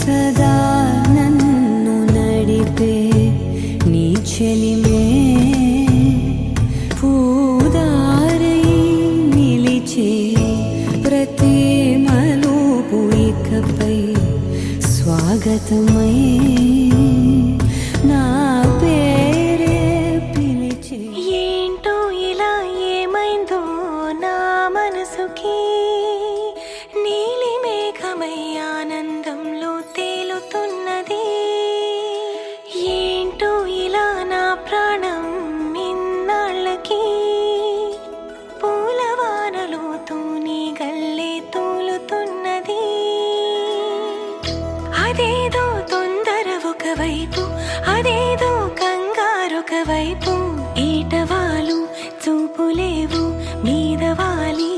సదా నన్ను నడిపే నీ చెలిమే పూదారై నిలిచే ప్రతి మలుపు ఇకపై స్వాగతమై నా పేరే పిలిచే. ఏంటో ఇలా ఏమైందో నా మనసుకి, నీలి మేఘమై ఆనందంలో తేలుతున్నది. ఏంటో ఇలా నా ప్రాణం ఇన్నాళ్ళకి పూలవానలో తూని గల్లే తూలుతున్నది. అదేదో తొందర ఒకవైపు, అదేదో కంగారొక వైపు, ఈటవాలు చూపులేవు మీదవాలి.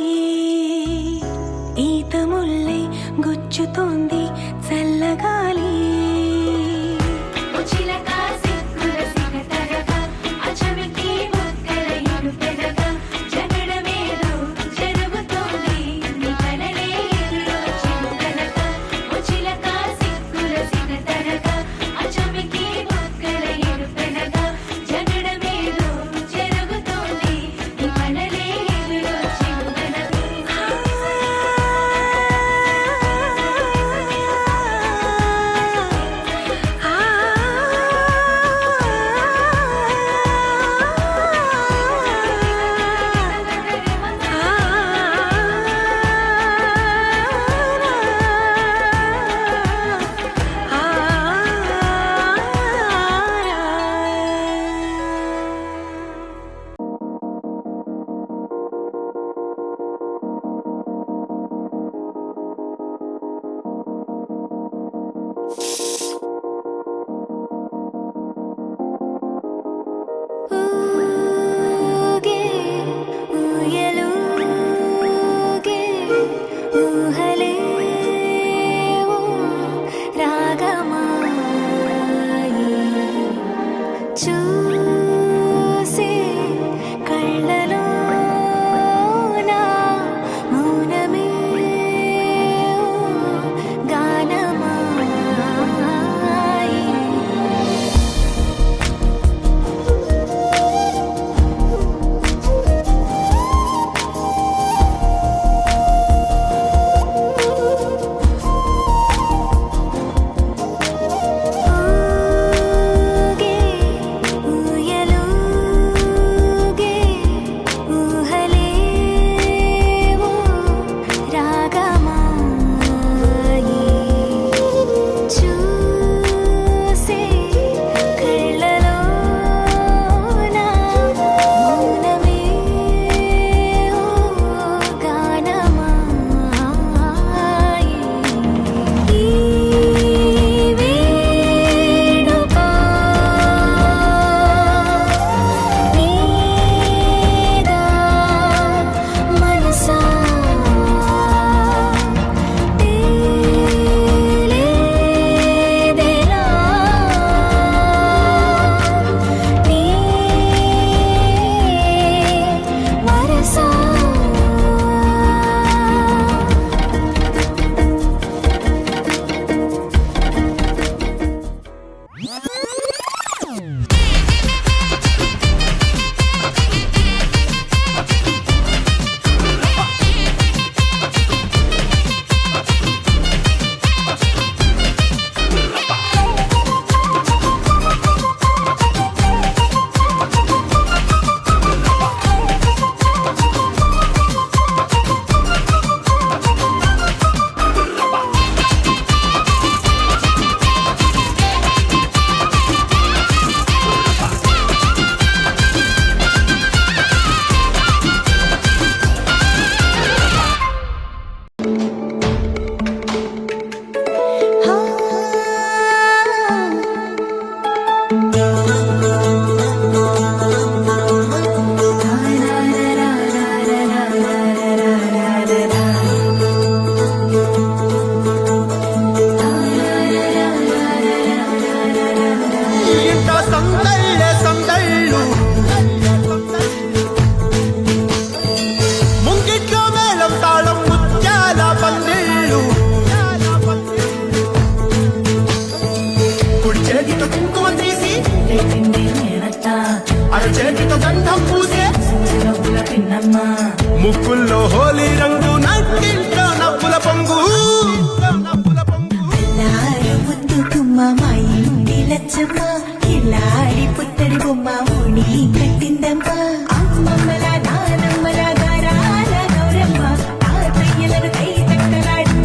ఈత ముల్లై గుచ్చుతోంది చల్లగాలి.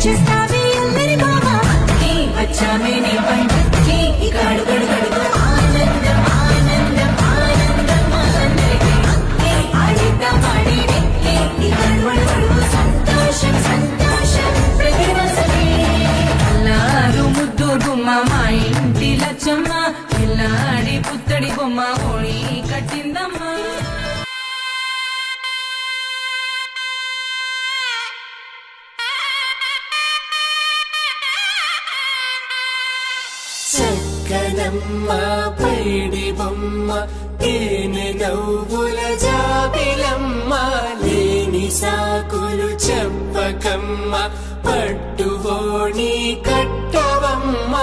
చేస్తావే అల్లరి బావా వచ్చామే నీ పంటకి ఇక అడుగడుగడుగు ఆనందం ఆనందం ఆనందం అందరికీ ఆడిద్దాం ఆడిడే ఇక అడుగడుగడుగు సంతోషం సంతోషం ప్రతి మనసుకి అల్లారు ముద్దు గుమ్మ మా ఇంటి లచ్చమ్మ పిల్లాడి పుత్తడి బొమ్మ ఓడి కట్టిందమ్మా చక్కనమ్మ పైడి బొమ్మ తేనె నవ్వుల జాబిలమ్మ లేని సాకులు చెప్పకమ్మ పట్టువోణి కట్టవమ్మ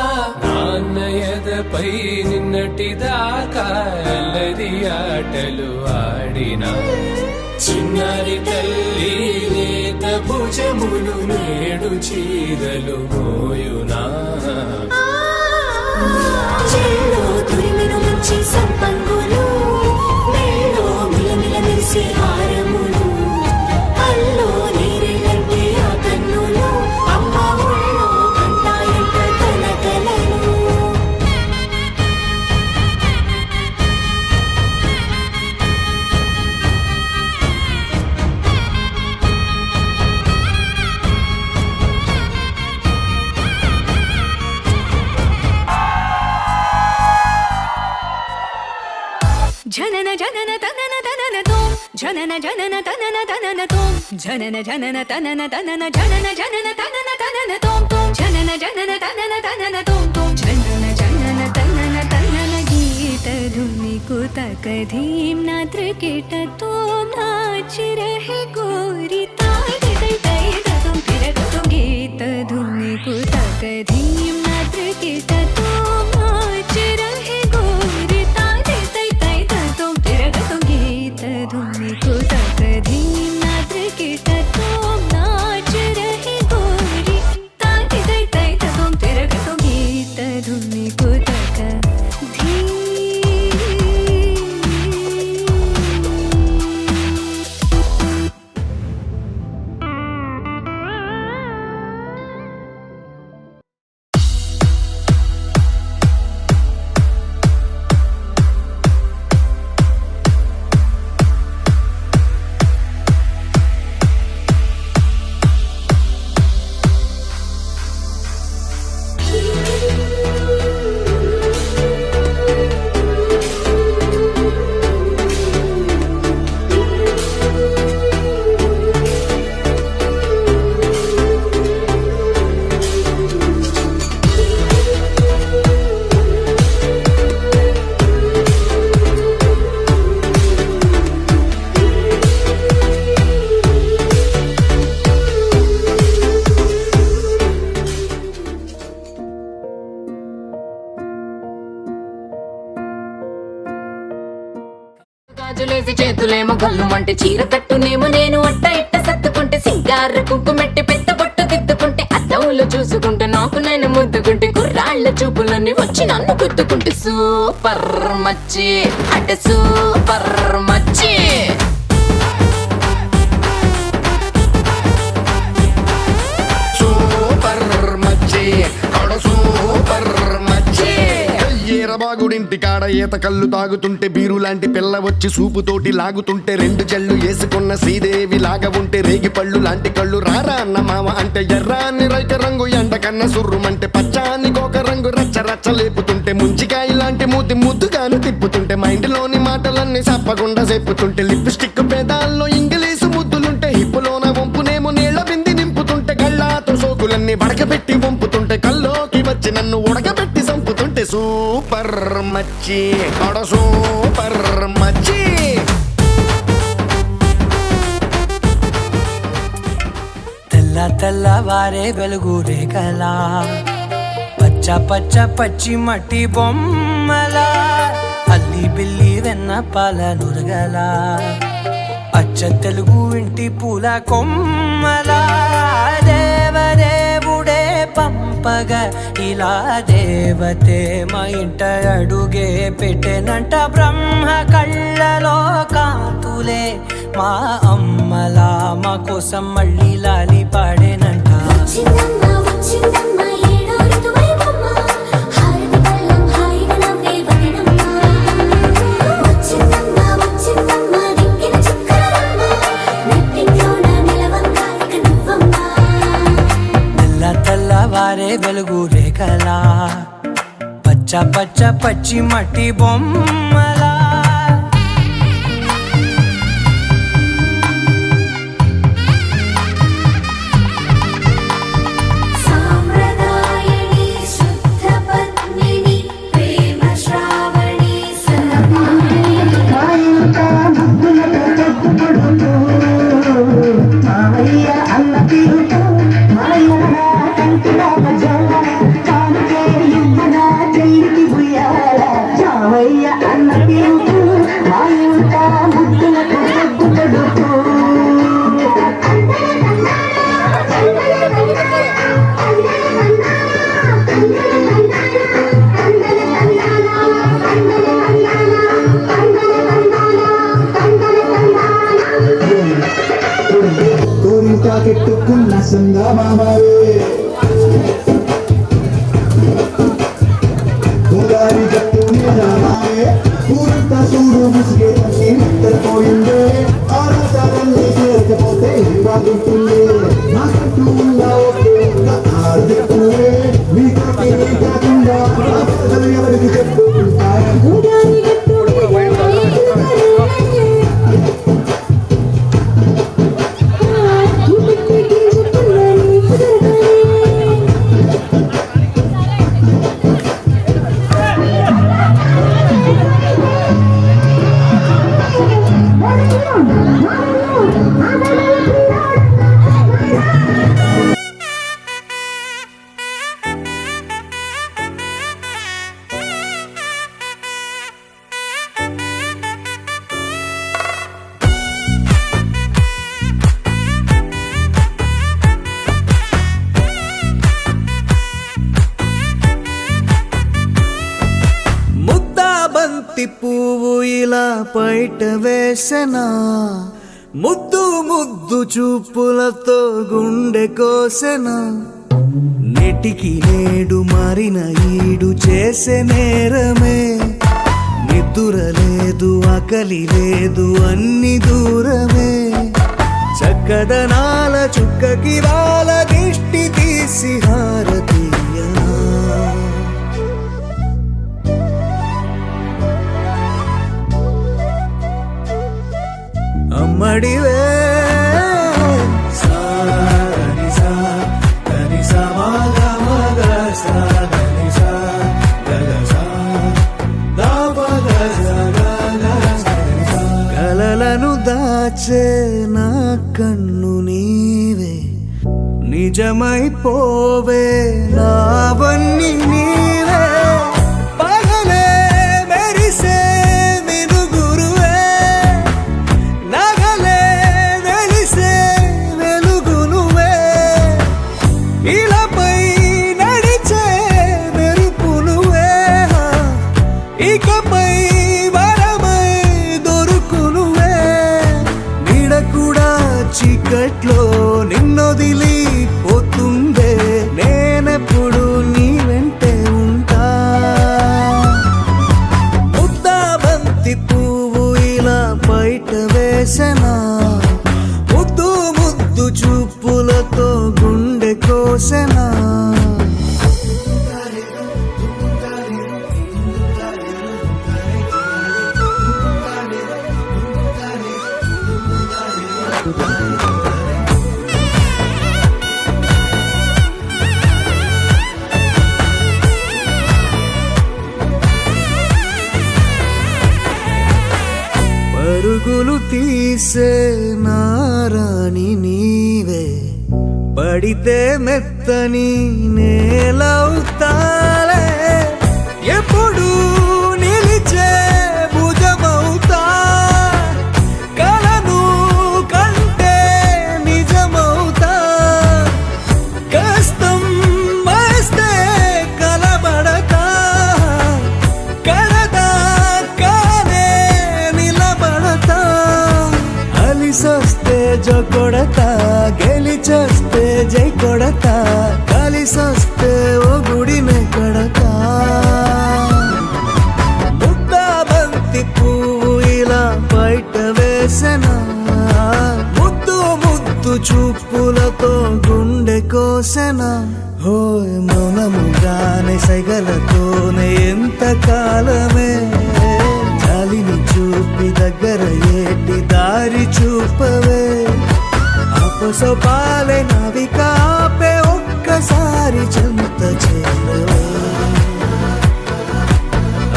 నాన్నయదపై నిన్నటిదాకా అల్లరి ఆటలు ఆడినా చిన్నారి తల్లి లేత భుజములు నేడు చీరలు మోయునా చెల్లో తురిమిన మంచి సంపంగులు మెల్లో మిలమిల మెరిసే హారములు అల్లో నీరెళ్ళంటే ఆ కన్నులు అమ్మ ఒళ్ళో కంటాయంట తన కలలు జనన జనన తనన తనన తోం జనన జనన తనన తనన తోం జనన జనన తనన తనన జనన జనన తనన తనన తోం తోం జనన జనన తనన తనన తోం తోం జనన జనన తనన తనన గీత ధుని కుతక ధీం నాత్ర కిట తోం నాच रहे गोरी ताई तै तै तुम फिर तुम गीत धुनि कुतक धीम नात्र किट तोम नाच रहे गोरी ताई तै तै तुम फिर तुम गीत धुनि कुतक धीम नात्र किट तोम नाच रहे गोरी ताई तै तै तुम फिर तुम गीत धुनि कुतक धीम గాజులేసి చేతులేమో గల్లుమంటే చీర కట్టునేమో నేను అట్ట ఇట్ట సత్తుకుంటే సింగార కుంకుమెట్టి పెద్ద బొట్టు దిద్దుకుంటే అద్దవులు చూసుకుంటే నాకు నేను ముద్దుకుంటే కుర్రాళ్ళ చూపులన్నీ వచ్చి నన్ను గుద్దుకుంటే సూపర్ మచ్చి అంటే సూపర్ మచ్చి సూపర్ మచ్చి ఆడ సూపర్ మచ్చి ఈరబాగుడింటి కాడ ఈత కళ్ళు తాగుతుంటే బీరు లాంటి పిల్ల వచ్చి సూపుతోటి లాగుతుంటే రెండు జల్లు వేసుకున్న శ్రీదేవి లాగా ఉంటే రేగి పళ్ళు లాంటి కళ్ళు రారా అన్న మామ అంటే ఎర్రాని రైక రంగు ఎండ కన్న సుర్రుమంటే పచ్చాని కోక రంగు రచ్చ రచ్చ లేపుతుంటే ముంచికాయ లాంటి మూతి ముద్దుగాను తిప్పుతుంటే మైండ్లోని మాటలన్నీ చెప్పకుండా చెప్పుతుంటే లిప్స్టిక్ పేదాల్లో ఇంగ్లీషు ముద్దులుంటే హిప్పులోన వంపునేమో నీళ్ల బింది నింపుతుంటే కళ్ళాతో సోకులన్నీ వడకబెట్టి వంపుతుంటే కల్లోకి వచ్చి నన్ను ఉడకబెట్టి చంపుతుంటే సూపర్ మచ్చి ఆడ సూపర్ మచ్చి తెల్ల తెల్లవారే వెలుగు రేఖలా పచ్చ పచ్చ పచ్చి మట్టి బొమ్మలా అల్లి బిల్లి వెన్న పాల నురగలా అచ్చ తెలుగు ఇంటి పూల కొమ్మలా దేవదేవుడే పంపగా ఇలా దేవతే మా ఇంట అడుగే పెట్టెనంట బ్రహ్మ కళ్ళలో కాంతులే మా అమ్మలా మా కోసం మళ్ళీ లాలి పాడేనంట. తెల్లవారే వెలుగు రేఖలా పచ్చ పచ్చ పచ్చి మట్టి బొమ్మలా సామ్రదాయని శుద్ధ పద్మిని ప్రేమ శ్రావణి కోరిక కెట్టుకున్న సంగమామరే ఉగాది జట్టు నిజామాయే ఊరంతా చూడు ముసిగే తన్ని నిద్రపోయిందే ఆరాసాలన్నీ చేరకపోతే బాగుంటుంది నాకంటూ ఉన్న ఒకే ఆర్థికువే మీకోటి కాకుండా ఎవరికి చెప్పుకుంటారు బంతి పువ్వు ఇలా బయట వేసెనా ముద్దు ముద్దు చూపులతో గుండె కోసెనా నెటికి నేడు మారిన ఈడు చేసే నేరమే నిద్ర లేదు ఆకలి లేదు అన్ని దూరమే చక్కదనాల చుక్కకి వాళ్ళ దిష్టి తీసి హారతీయనా అమ్మడివే కలలను దాచే నా కన్ను నీవే నిజమైపోవే నావన్నీ నీవే పగలే మెరిసే వెలుగురువే నగలే వెలిసే వెలుగునువే ఇలాపై నడిచే మెరుపునువే ఇకపై వరమై దొరుకునువే నీడ కూడా చీకట్లో నిన్నొదిలి పోతుందే నేనెప్పుడు నీ వెంటే ఉంటా ముద్దా బంతి పువ్వు ఇలా బయట వేసెనా ముద్దు ముద్దు చూపులతో గుండె కోసెనా పరుగులు తీసే నారాణి నీవే పడితే మెత్తని నేలవుతాలే ఎప్పుడు నిలిచే భుజమవుతా కలను కంటే నిజమవుతా కష్టం వస్తే కలబడతా కడదాకానే నిలబడతా అలిసొస్తే జో కొడతా గెలిచొస్తే జై కొడతా కలిసొస్తే ఓ గుడినే కడతా ముద్దా బంతి పువ్వు ఇలా బయట వేసెనా ముద్దు ముద్దు చూపులతో గుండె కో పోసెనా హోయ్ మౌనముగానే సైగలతోనే ఎంత కాలమే జాలిని చూపి దగ్గర ఏటి దారి చూపవే అపసపాలే నవికాపే ఒక్కసారి చెంత చేరవే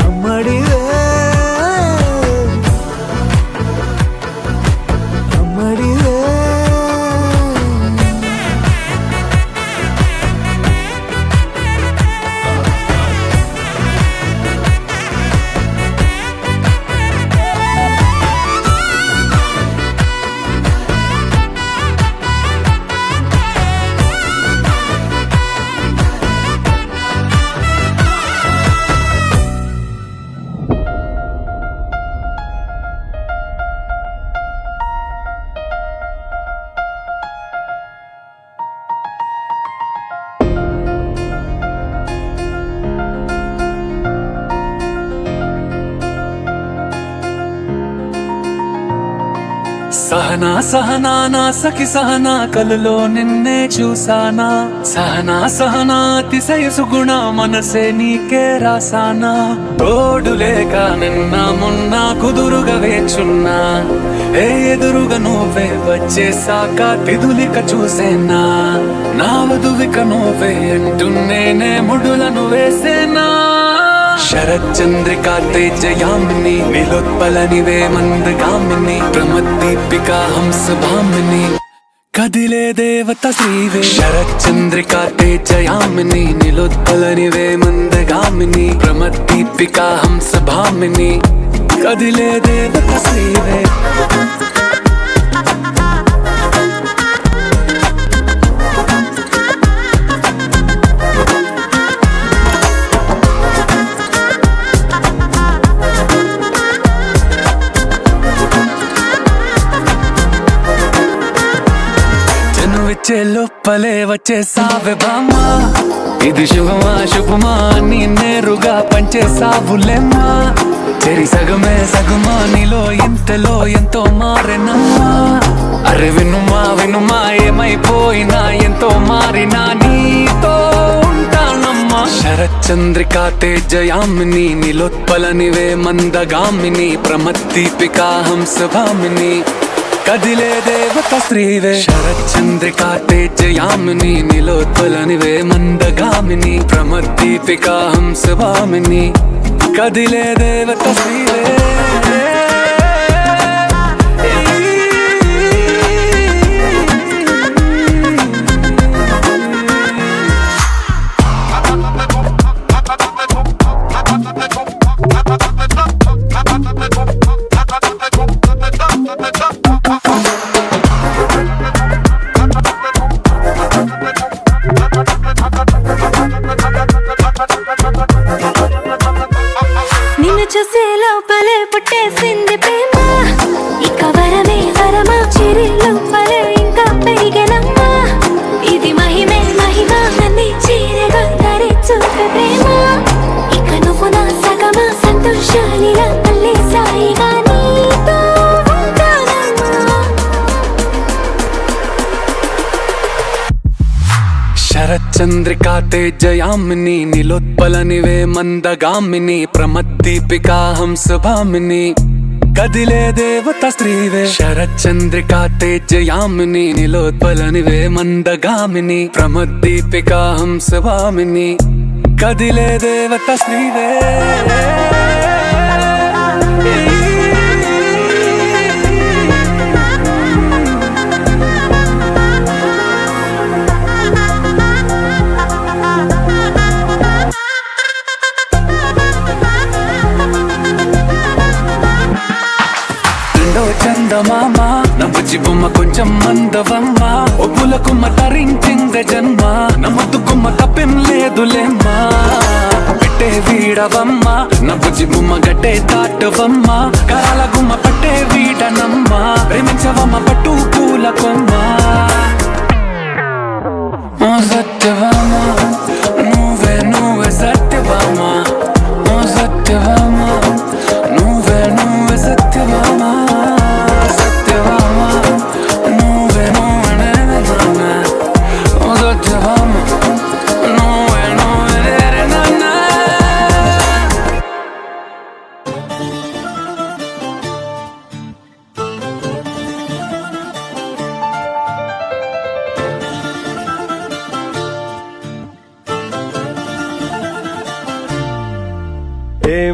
అమ్మడివే అమ్మడివే సహనా సహనా నా సఖి సహనా కలలో నిన్నే చూసానా సహనా సహనా అతిశయ సుగుణ మనసే నీకే రాసానా తోడు లేక నిన్న మొన్న కుదురుగా వేచున్నా ఏ ఎదురుగా నువ్వే వచ్చేసాక తిదులిక చూసేనా నా వధువిక నువ్వే అంటున్నేనే ముడులను వేసేనా శరచంద్రికా తేజయామిని నిలోత్పలనివే మందగామిని ప్రమద్దీపికా హంసభామిని కదిలే దేవత శ్రీవే శరచంద్రికా తేజయామిని నిలోత్పలనివే మందగామిని ప్రమద్దీపికా హంసభామిని కదిలే దేవత శ్రీవే వచ్చే లోపలే వచ్చేసావే బామ్మా ఇది శుభమా శుభమా నీ నేరుగా పంచేసావులేమ్మా చెరి సగమే సగమా నీలో ఇంతలో ఎంతో మారినమ్మా అరే వినుమా వినుమా ఏమైపోయినా ఎంతో మారినా నీతో ఉంటానమ్మా శరచంద్రికా తేజయామిని నిలోత్పలనివే మందగామిని ప్రమద్దీపికా హంసభామిని కదిలే దేవత శ్రీవే శరచంద్రికా తేజయామిని నిలోత్పలనివే మందగామిని ప్రమద్దీపికా హంసభామిని కదిలే దేవత శ్రీవే నిన్ను చూసే లోపలే పుట్టేసింది ప్రేమ ఇక వరమే వరమా చిరి లోపలే ఇంకా పెరిగెనమ్మా ఇది మహిమే మహిమ అన్ని చీరగా ధరించుక ప్రేమ ఇక నువ్వు నా సగమా సంతోషాలిలా మళ్ళీ సాయిగా నీతో ఉంటానమ్మా శరచంద్రికా తేజయామిని నిలోత్పలనివే మందగామిని ప్రమద్దీపికా హంసభామిని కదిలే దేవత శ్రీవే శరచంద్రికా తేజయామిని నిలోత్పలనివే మందగామిని ప్రమద్దీపికా హంసభామిని కదిలే దేవత శ్రీవే చందమామ నవ్వుచి బొమ్మ కొంచెం మందవమ్మ ఒప్పుల కుమ్మ తరించింద జన్మ నమ్మద్దు కుమ్మ తప్పేం లేదులేమ్మా పెట్టే వీడవమ్మ నవ్వుచి బొమ్మ గట్టే దాటవమ్మ కరాల గుమ్మ పట్టే వీడనమ్మ ప్రేమించవమ్మ పట్టు పూల కొమ్మ సత్యవామ నువ్వే నువ్వే సత్యవామ సత్యవామ నువ్వే నువ్వే సత్యవామ సత్యవామ నువ్వే నువ్వే సత్యవామ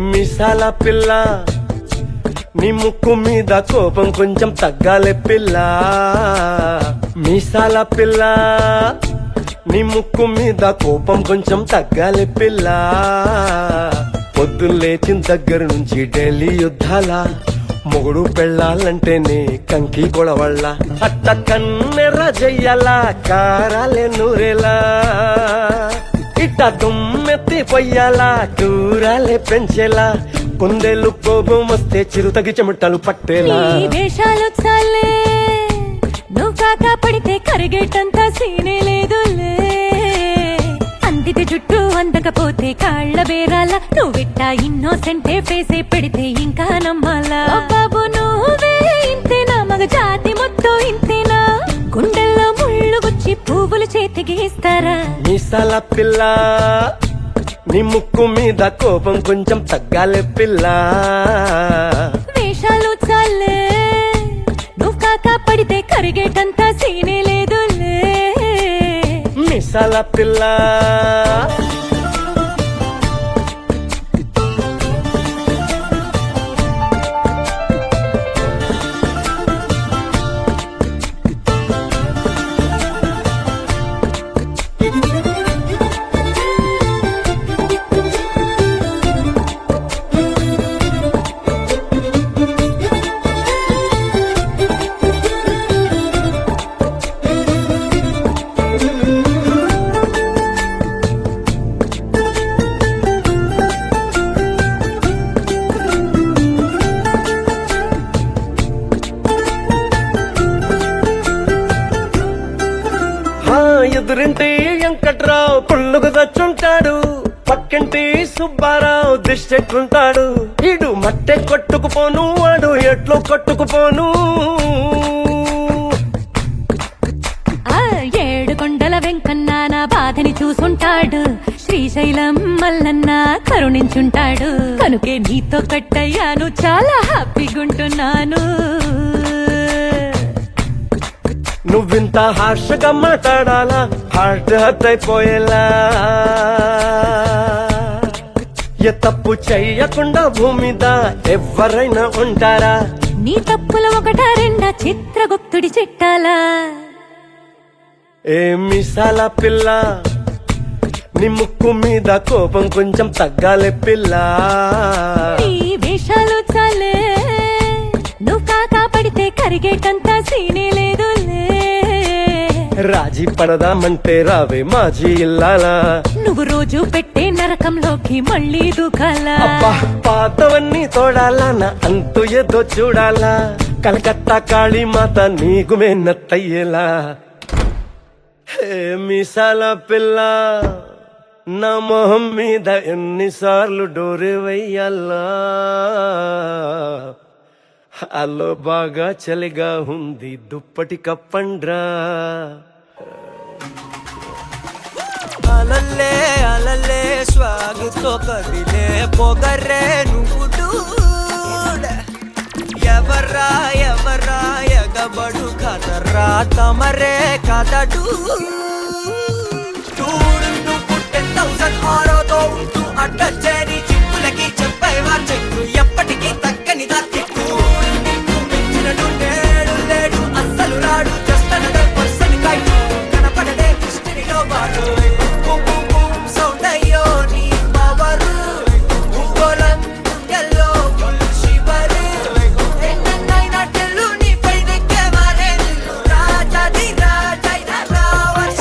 మిసాల పిల్ల నీ ముక్కు మీద కోపం కొంచెం తగ్గాలే పిల్ల మీసాల పిల్ల నీ ముక్కు మీద కోపం కొంచెం తగ్గాలే పిల్ల పొద్దున్న లేచిన దగ్గర నుంచి ఢిల్లీ యుద్ధాల మొగుడు పెళ్ళాలంటేనే కంకి కొడవళ్ళ అట్ట కన్నెర్ర చెయ్యాల కారాలే నూరేలా ఇట్ట దుమ్మెత్తి పొయ్యాలా కూరాలే పెంచేలా కొందేళ్ళు కోపం వస్తే చిరుతగి చెమటలు పట్టేలా నీ వేషాలు చాలే నువ్వు కాక పడితే కరిగేటంత సీనే లేదులే అందితే జుట్టు అందకపోతే కాళ్ళ బేరాల నువ్విట్టా ఇన్నోసెంటే ఫేసే పెడితే ఇంకా నమ్మాలా ఓ బాబు నువ్వే ఇంతేనా మగ జాతి మొత్తం ఇంతేనా గుండెల్లో ముళ్ళు గుచ్చి పువ్వులు చేతికి ఇస్తారా మీసాల పిల్ల నీ ముక్కు మీద కోపం కొంచెం తగ్గాలే పిల్ల వేషాలు చాలే నువ్వు కాక పడితే కరిగేటంత సీనే లేదులే మీసాల పిల్ల ఎదురింటి వెంకట్రావు పుల్లుకు తెచ్చుంటాడు పక్కింటి సుబ్బారావు దిష్టెట్లుంటాడు ఇడు మట్టె కొట్టుకుపోను వాడు ఎట్లు కొట్టుకుపోను ఆ ఏడు కొండల వెంకన్న నా బాధని చూసుంటాడు శ్రీశైలం మల్లన్న కరుణించుంటాడు కనుకే నీతో కట్టయ్యాను చాలా హ్యాపీగుంటున్నాను నువ్వింత హార్షగా మాట్లాడాలా హార్ట్ హర్ట్ అయిపోయేలా ఏ తప్పు చెయ్యకుండా భూమిద ఎవరైనా ఉంటారా నీ తప్పులు ఒకటా రెండా చిత్రగుప్తుడి చిట్టాలా ఏ మిసాల పిల్ల నీ ముక్కు మీద కోపం కొంచెం తగ్గాలే పిల్ల నీ వేషాలు చాలే నువ్వు కాక పడితే కరిగేటంత సీనే లేదులే రాజీ పడదామంటే రావే మాజీ ఇల్లాలా నువ్వు రోజు పెట్టే నరకంలోకి మళ్ళీ దూకాలా అబ్బా పాతవన్నీ తోడాలా నా అంతు ఏదో చూడాలా కలకత్తా కాళీ మాత నీకు మేనత్తయ్యేలా హే మీసాల పిల్ల నా మొహం మీద ఎన్నిసార్లు డోరే వెయ్యాలా అల్లో బాగా చలిగా ఉంది దుప్పటి కప్పండ్రా అలల్లే అలల్లే స్వాగుతో కదిలే పొగరే నువ్వు డూడ్. ఎవర్రా ఎవర్రా ఎగబడు కదర్రా తమరే కదడు చూడు పుట్టే 1000 ఆరోతో ఉంటూ అడ్డచేరి చిక్కులకి చెప్పేవా చెక్కు ఎప్పటికీ తగ్గని దక్కు మించినడు నేడు లేడు అస్సలు రాడు జస్ట్ అనదర్ పర్సన్ కైట్ కనపడదే హిస్టరీలో వాడు సౌండ్ అయ్యో నీ పవరు భూగోళం గుండెల్లో ఫుల్ శివరు ఎన్నైనా టెల్లు నీ పై నెక్కే మారే రాజాది రాజైన రావర్ష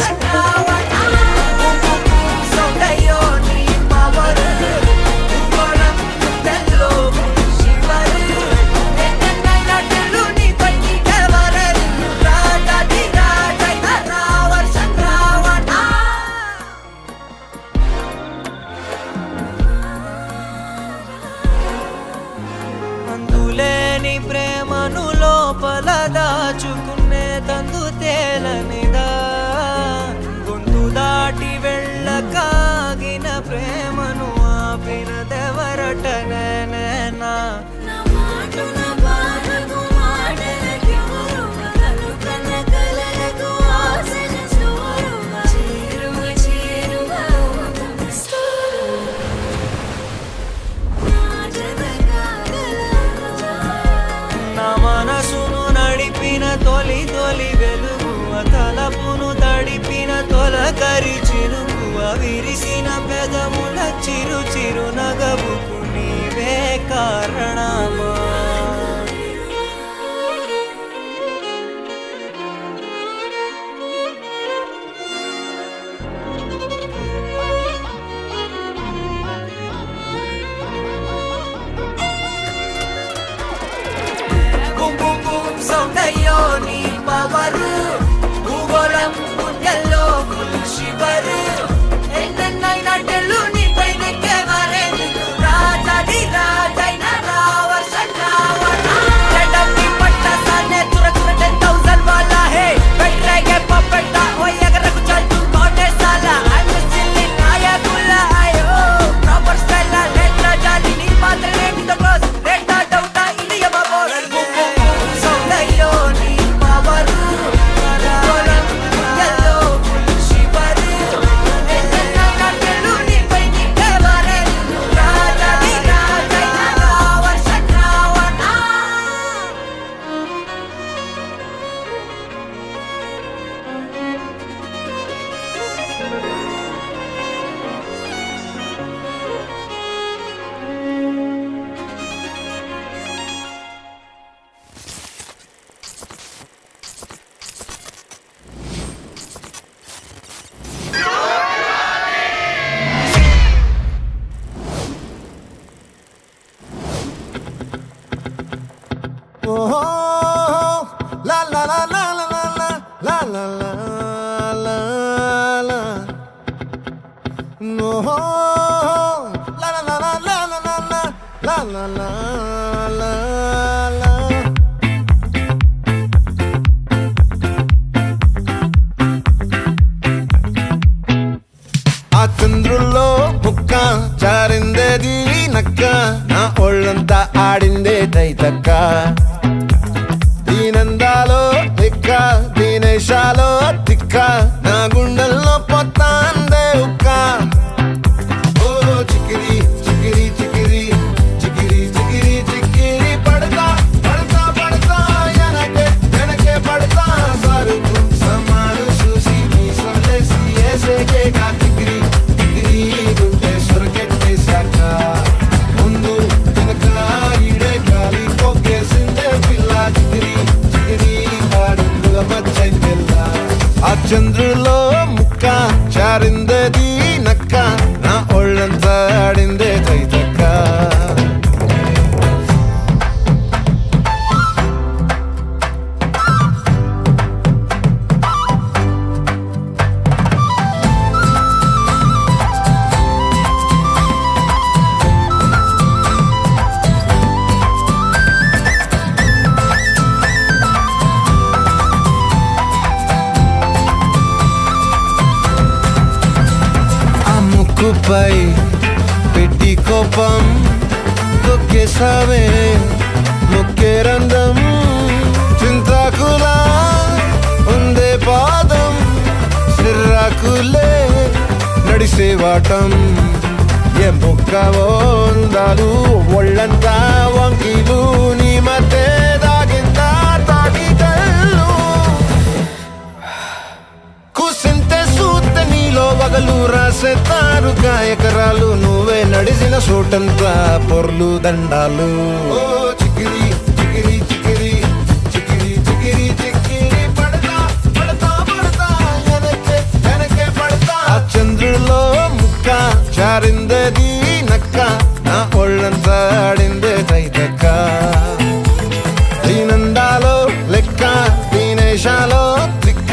తొలకరి చినుకువ విరిసిన పెదముల చిరు చిరు నగవుకు నీవే కారణమా బూమ్ బూమ్ బూమ్ సౌండ్ అయ్యో నీ పవరు భూగోళం గుండెల్లో ఫుల్ శివరు ఎన్నైనా టెల్లు నీ పైన కెవరే నిన్ను రాజాది రాజైన రావర్షన్ రావణ చెడ్డకి పట్ట సానే తురకుర 10,000 వాలా హే బెట్రేగే పప్పెట్ట ఓ ఎగరకు చల్తు కోటే సాలా I'm still in నాయకుల అయ్యో ప్రాపర్ స్టైల్ లెట్ల జాలి నీ పాత్ర rate the close rate the doubt ఇది యమ border boom boom boom sound అయ్యో నీ power La la la la la la la la la la la la. No, la la la la la la la la la la la la. ఆ చంద్రుల్లో ముక్క జారిందేది నక్క నా ఒళ్ళంతా ఆడిందే తైతక్క దీనందాలో లెక్క దీనేశాలో తిక్క నా గుండెల్లో పొత్తాందే ఉక్క ఓ చికిరి చికిరి చికిరి చికిరి చికిరి చికిరి పడతా పడతా పడతా ఎనకే ఎనకే పడతా సరుకు సమాను చూసి మీ సొల్లేసి ఏసేకే గా చికిరి చికిరి గుండె సొరకెట్టేశాక ముందు వెనక ఈడే గాలి కొక్కేసిందే పిల్ల చికిరి చికిరి అడుగుల మచ్చై పిల్ల ఆ చంద్రులో ముక్క చారిందేది నక్క నా ఒళ్ళంతా ఆడిందే తైతక్క ముక్కుపై పెట్టి కోపం తొక్కేసావే ముక్కే రంధం చింతాకులా ఉందే పాదం సిర్రాకులే నడిసే వాటం ఏ బొక్కవో ఉందాలు ఒళ్ళంతా వంకిలు నీ మధ్య దాగిందా తాగి కళ్ళు కూసింతే సూత్తే నీలో వగలు రాసేతారు ఎకరాలు నువ్వే నడిసిన చోటంతా పొర్లు దండాలు ఓ చికిరి చికిరి చికిరి చికిరి చికిరి చికిరి పడతా పడతా పడతా ఎనకే ఎనకే పడతా ఆ చంద్రులో ముక్క చారిందేది నక్క నా ఒళ్ళంతా ఆడిందే తైతక్క దీనందాలో లెక్క దీనేశాలో తిక్క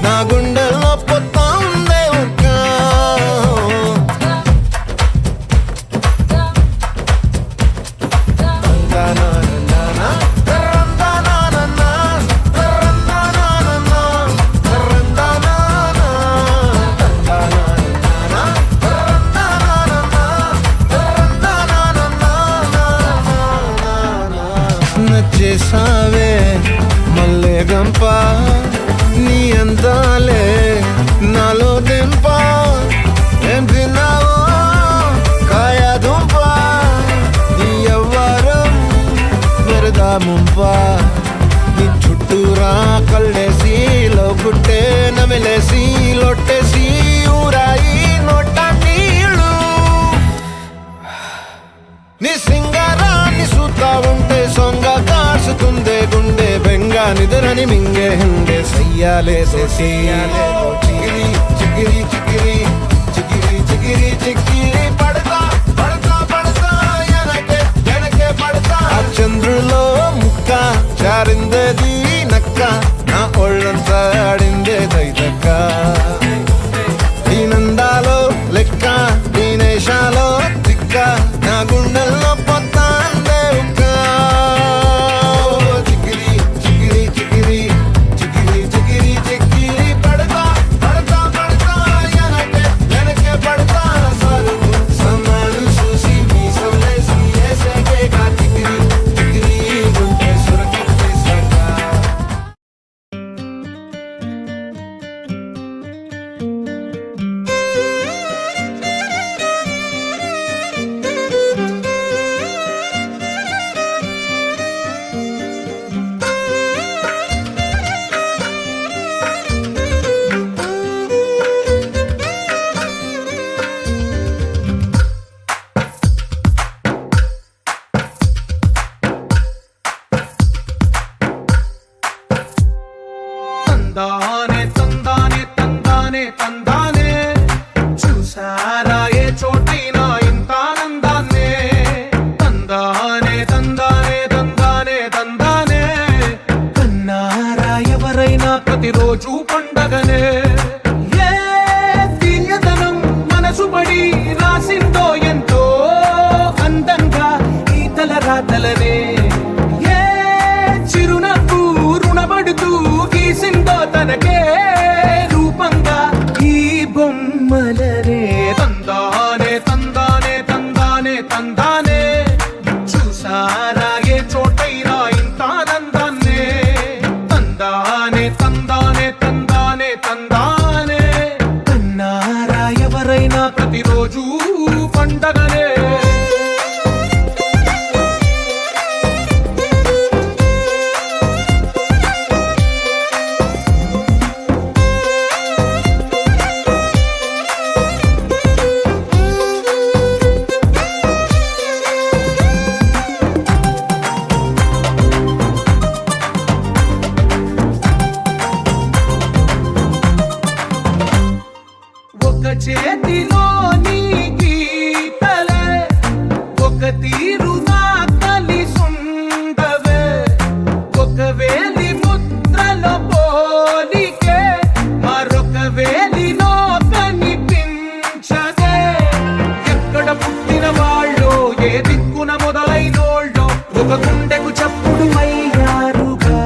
నా గుండెల్లో పొత్తా ఉందే ఉక్క చెయ్యాలే చికిరి చికిరి చికిరి చికిరి చికిరి చికిరి పడతా పడతా పడతా వెనకే పడతా చంద్రులో ముక్క జారిందేది నక్క నా ఒళ్ళంతా ఆడిందే దైదక్క నీ నందాలో లెక్క నీ నేషాలో తిక్క నా గుండెల్లో పొత్తాందే ఉక్క చికిరి చికిరి చికిరి చికిరి చికిరి చికిరి పడతా పడతా పడతా వెనకే పడతా సాగు సన్నాలు చూసి మీ సౌలేసి ఏసేకే కా చికిరి చికిరి గుండె సురకెత్తేసాక తందానే తందానే తందానే తందానే చూసారా ఏ చోటైనా ఇంత ఆనందాన్నే తందానే తందానే తందానే తందానే కన్నారా ఎవరైనా ప్రతిరోజు పండగనే ఏ తీయదనం మనసు పడి రాసిందో ఎంతో అందంగా ఈ తల రాతలనే ఏ చిరునవ్వు రుణపడుతూ గీసిందో తనకే రూపంగా ఈ బొమ్మలనే తందానే తందానే తందానే తందానే చూసారా ఏ చోటైనా ఇంత ఆనందాన్నే తందానే తందానే తందానే తందానే కన్నారా ఎవరైనా ప్రతిరోజు పండగనే ఒక చేతిలో నీ గీతలే ఒక తీరుగా కలిసుండవే ఒక వేలి ముద్రలో పోలికే మరొక వేలిలో కనిపించదే ఎక్కడ పుట్టిన వాళ్ళో ఏ దిక్కున మొదలైనోళ్ళో ఒక గుండెకు చప్పుడు అయ్యారుగా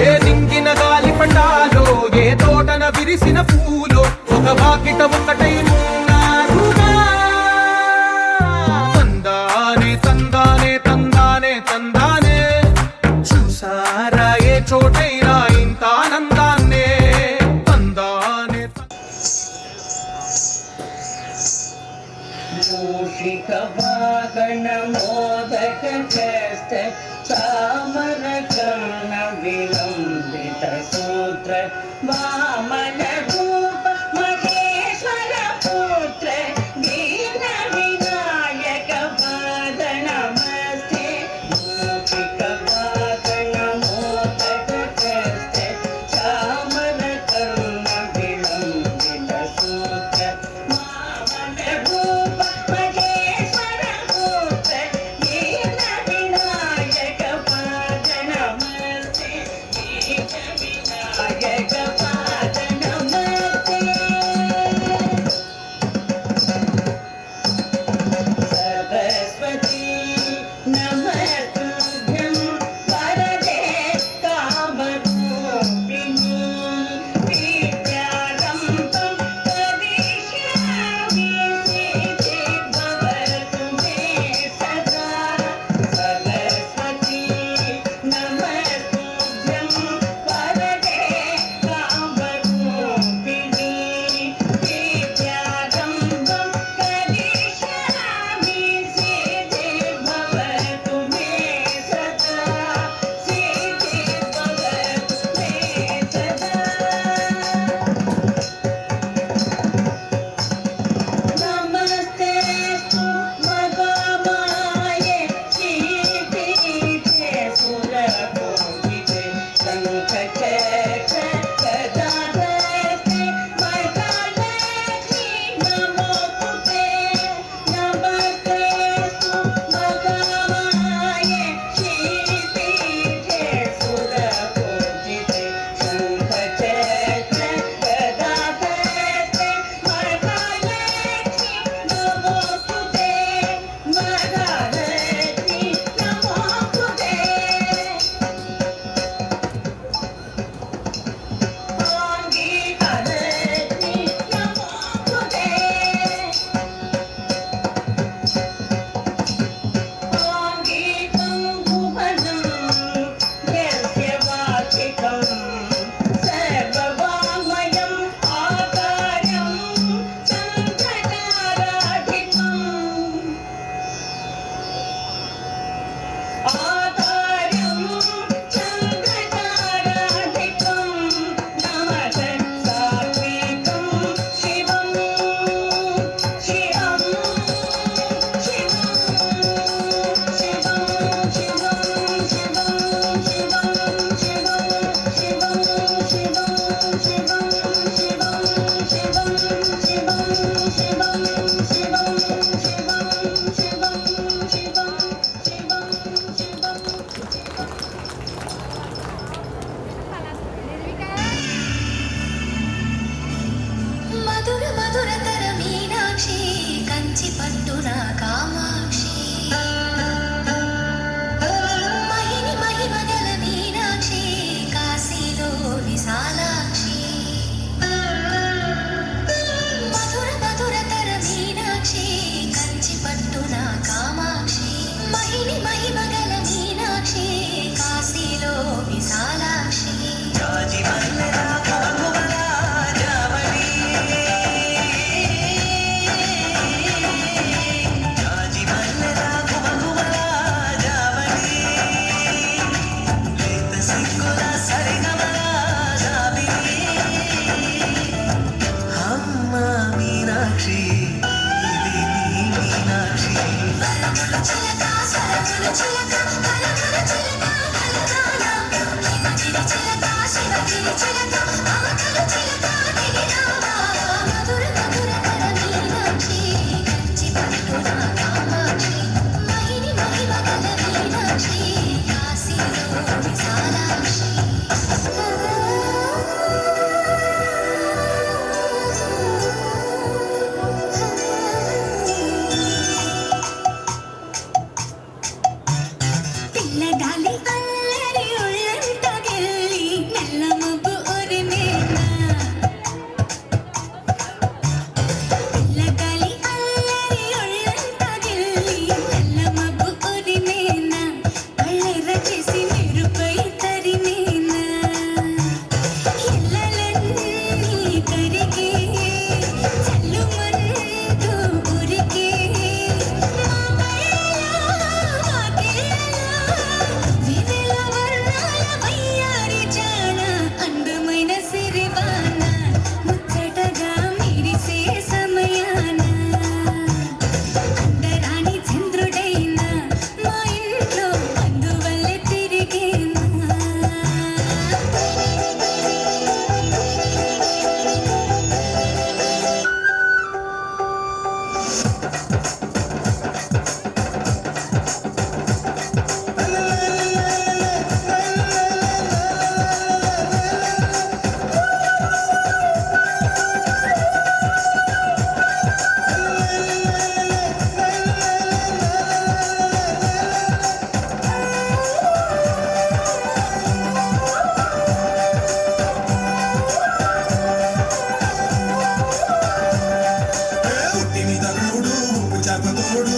ఏ దింగిన గాలి పటాలో ఏ తోటన విరిసిన పూలో ఒక వాకిట ఒకటై ఉన్నారుగా తందానే తందానే తందానే తందానే చూసారా ఏ చోటైనా ఇంత ఆనందాన్నే తందానే మూషిక వాహన మోదక చేస్తే చామర కర్ణ విలంబిత సూత్ర వామన రూప మహేశ్వర పుత్ర దీన వినాయక పాద నమస్తే మూషిక వాహన మోదక చేస్తే చామర కర్ణ విలంబిత సూత్ర వామన రూప మహేశ్వర పుత్ర దీన వినాయక పాద నమస్తే దీన వినాయక పాద నమస్తే మీనాక్షి ఇది నీ మీనాక్షి పిల్లగాలి అల్లరి ఉళ్ళంట గిల్లి నల్ల మబ్బు ఉరిమేనా పిల్లగాలి అల్లరి ఉళ్ళంట గిల్లి నల్ల మబ్బు ఉరిమేనా కళ్ళెర్ర చేసి మెరుపై తరిమేనా ఇళ్ళలన్నీ కరిగే చల్లుమంటూ ఉరికే వివిధ వర్ణాల వయ్యారి జాణ అందమైన సిరివాన ముచ్చటగా మిరిసే సమయాన అందరాని చంద్రుడైనా మా ఇంట్లో అందువల్ల తిరిగేనా ఉట్టి మీద కూడు ఉప్పు చేప తోడు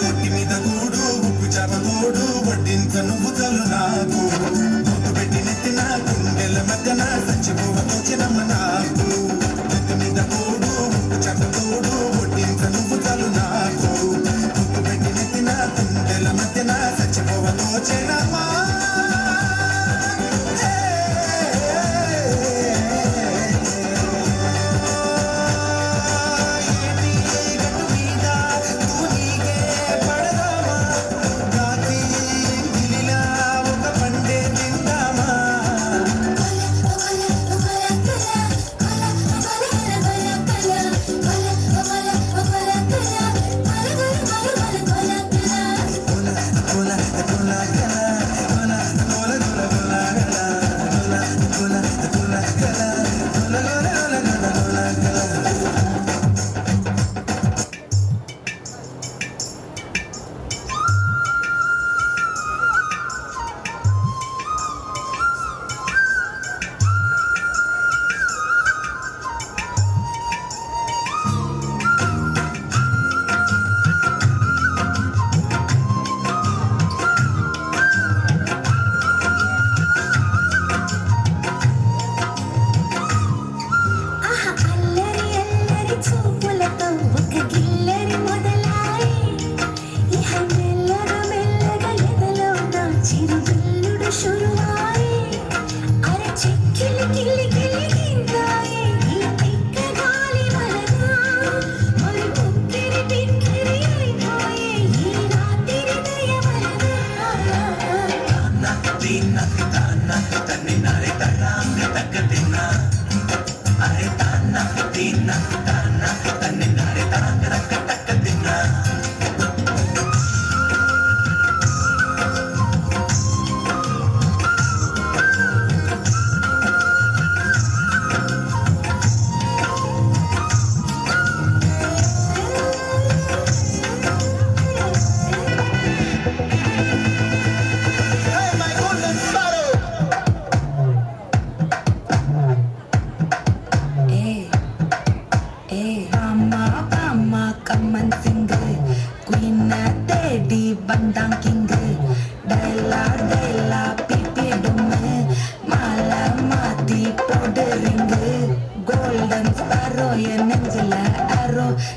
ఉట్టి మీద కూడు ఉప్పు చేప తోడు వడ్డించ నువ్వు చలు నాకు ముందు పెట్టి నెత్తిన గుండెల మధ్యన చచ్చిపోవతో చిరమ్మ నాకు ఉట్టి మీద కూడు ఉప్పు చేప తోడు వడ్డించ నువ్వు చలు నాకు ముందు పెట్టి నెత్తిన గుండెల మధ్యన చచ్చిపోవతో చిరమ్మ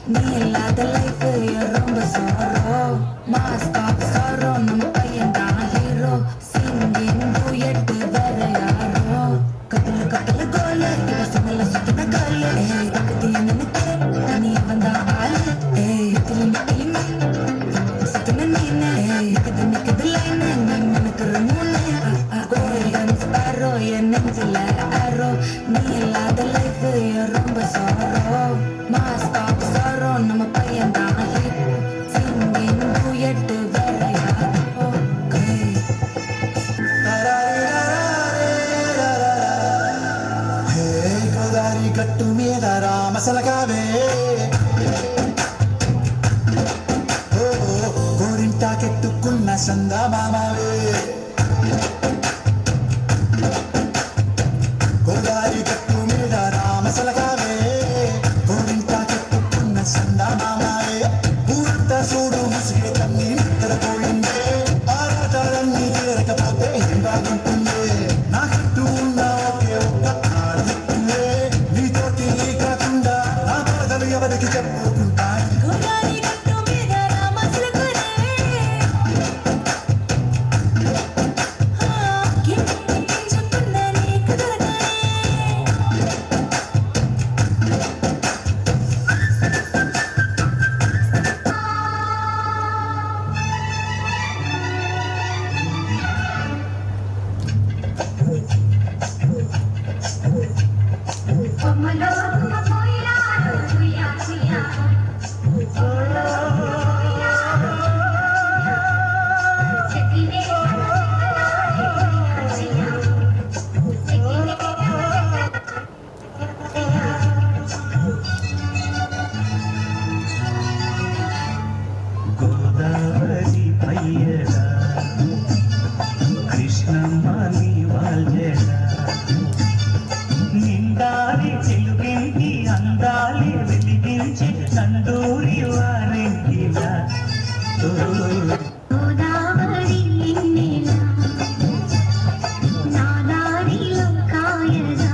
நீ இல்லாத லைஃப் ரொம்ப sorrow mask of sorrow நம்ம பையன் தான் ஹீரோ singing duet வேற யாரோ கத்தல கத்தல கோல இவ சமல சுத்தன கோல sorrow, must stop sorrow. நம்ம பையன் தான் hero, singing duet வேற யாரோ. హే గోదారి గట్టు మీద రామసలకావే గోరింటాకెట్టుకున్న సందమామవే గోదారి గట్టు మీద రామసలకావే గోరింటాకెట్టుకున్న సందమామవే పూర్త చూడు ముసిగే కన్నీ నిద్ర పోయిందే ఆరాటాలన్నీ తీరకపోతే ఏం బాగుంటుందే నా చుట్టూ ఉన్న ఒకే ఒక్క ఆడదిక్కువే నీతోటి కాకుండా నా బాధలు ఎవరికి చెప్పుకుంటాయి గోదారి గట్టు మీద రామచిలక రే, గింజుకున్న నీకు దొరకనే. గోదావరి పయ్యరా కృష్ణమ్మ నీ వాల్యరా నిండాలి చెలుగింటి అందాలి వెలిగించి తండూరి వారింటిలా గోదావరి ఎన్నెలా నా దారిలో కాయదా,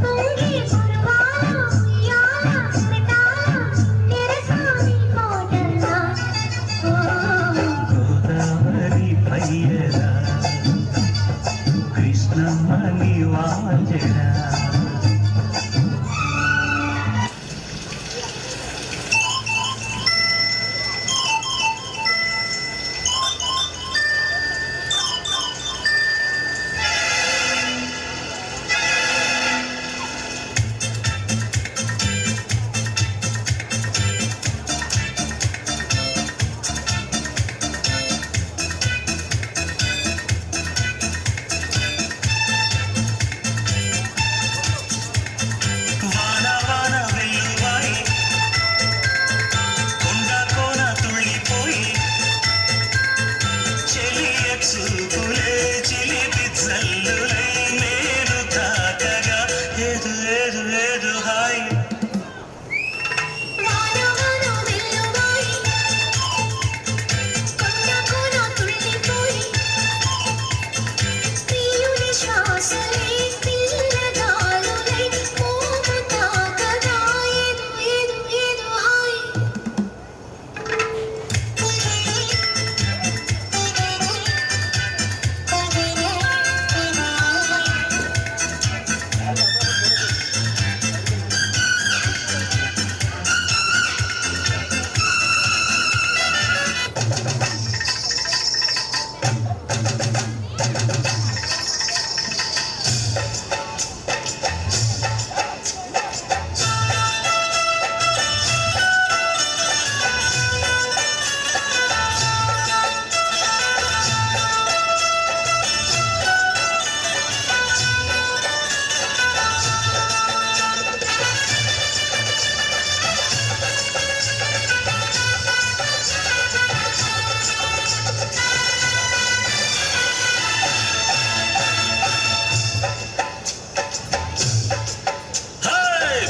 పొంగి పర్వాల ఉయ్యాల పెట్టాల నిరసాని మోటలా. గోదావరి పయ్యరా కృష్ణమ్మ నీ వాల్యరా వాన వాన వెల్లువాయి కొండ కోన తుళ్ళిపోయి చెలియ చూపులే చిలిపి జల్లులై నేను తాకగా ఏదు ఏదు ఏదు హాయ్ వాన వాన వెల్లువాయి కొండ కోన తుళ్ళిపోయి ప్రియుని శ్వాసలే పిల్లగాలులై మోము తాకగా ఏదు ఏదు ఏదు హాయ్.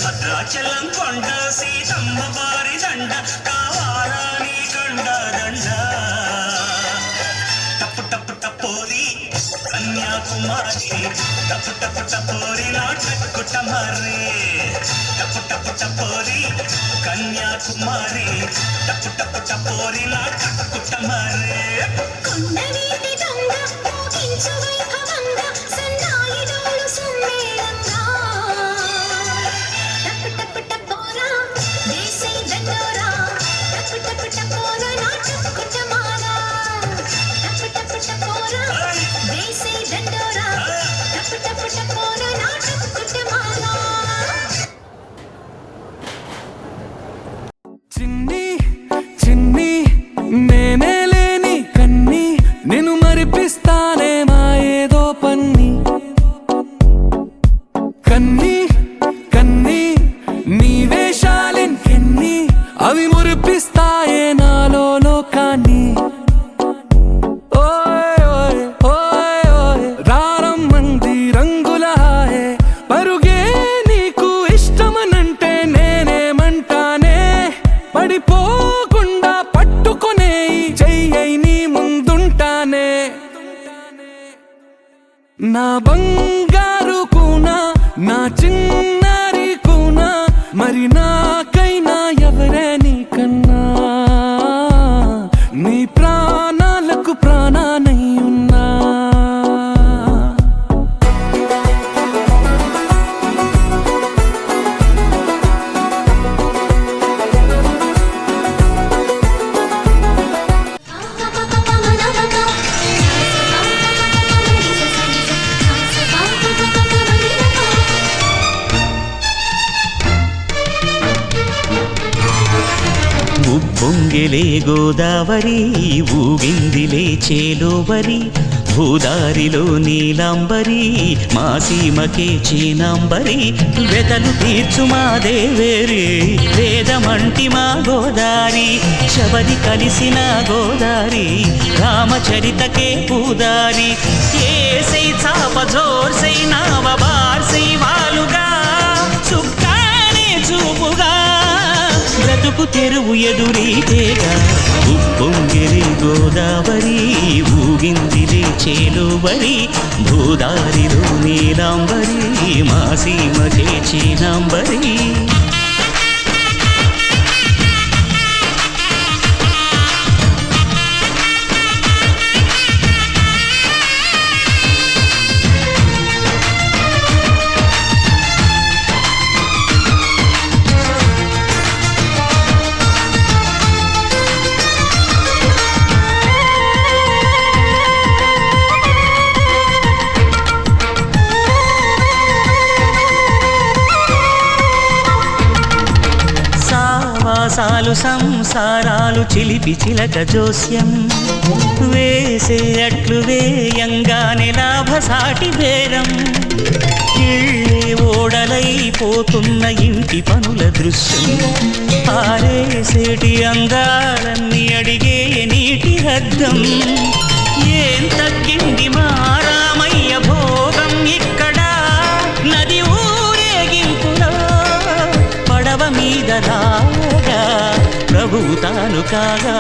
భద్రాచలం కొండ సీతమ్మ వారి దండ కావాలా నీ కొండ దండ టప్పు టప్పు టపోరి కన్యాకుమారి టప్పు టప్పు టపోరి నాటకుటమరే టప్పు టప్పు టపోరి కన్యాకుమారి టప్పు టప్పు టపోరి నాటకుటమరే కొండవీటి దొంగ మోగించు వైభవంగా సన్నాయి డోలు సమ్మేళంగా టప్పు టప్పు టపోరా దేశై దండోరా టప్పు టప్పు టపోరా నాటకుటమారా టప్పు టప్పు టపోరా దేశై దండోరా టప్పు టప్పు టపోరా నాటకుటమారా బంగారు కూనా నా చిన్నారి కూనా మరి నాకైనా ఎవరే నీకన్నా నీ ప్రాణాలకు ప్రాణానై ఉన్నా ఉప్పొంగిలే గోదావరి ఊగిందిలే చేలోవరి భూదారిలో నీలాంబరి మా సీమకే చీనాంబరి వెతలు తీర్చు మా దేవేరి వేదమంటి మా గోదారి శబరి కలిసిన గోదారి రామచరితకే పూదారి ఏసై చాప జోర్సై నావ బార్సై వాలుగా చుక్కానే చూపుగా బ్రతుకు తెరువు ఎదురీతేగా ఉప్పొంగిరి గోదావరి ఊగిందిలే చేలోవరి భూదారిలో నీలాంబరి మా సీమకే చీనాంబరి సాలు సంసారాలు చిలిపి చిలక జోస్యం వేసే అట్లు వేయంగానే లాభసాటి బేరం ఇళ్ళే ఓడలైపోతున్న ఇంటి పనుల దృశ్యం పారేసేటి అందాలన్నీ అడిగే నీటి హద్దం ఏం తగ్గింది మా రామయ్య భోగం ఇక్కడ నది ఊరేగింపులో పడవ మీద రాగా ప్రభువు తాను కాగా